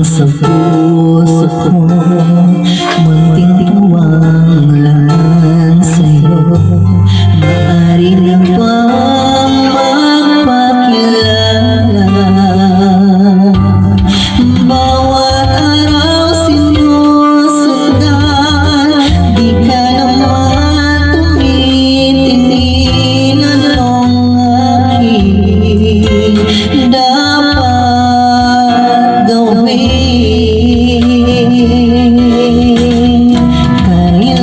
Sa puso ko, munting tuwang laman sa'yo. Maaari na bang magpakilala? Bawat araw sinusundan, di ka naman tumitingin. Anong aking dapat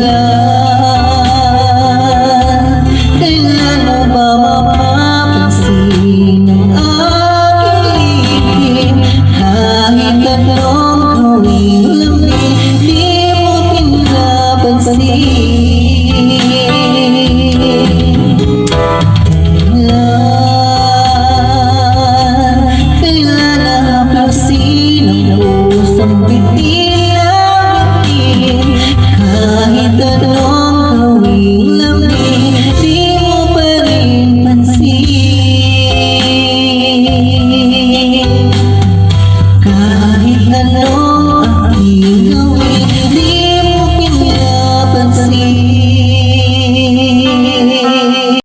gawin? Kailan mo ba mapapansin ang aking lihim? Kahit anong gawing lamig, di mo pinapansin. Kailan nahaplosin ang pusong bitin na bitin? Kahit anong gawing lamig, di mo pa rin pansin. Kahit anong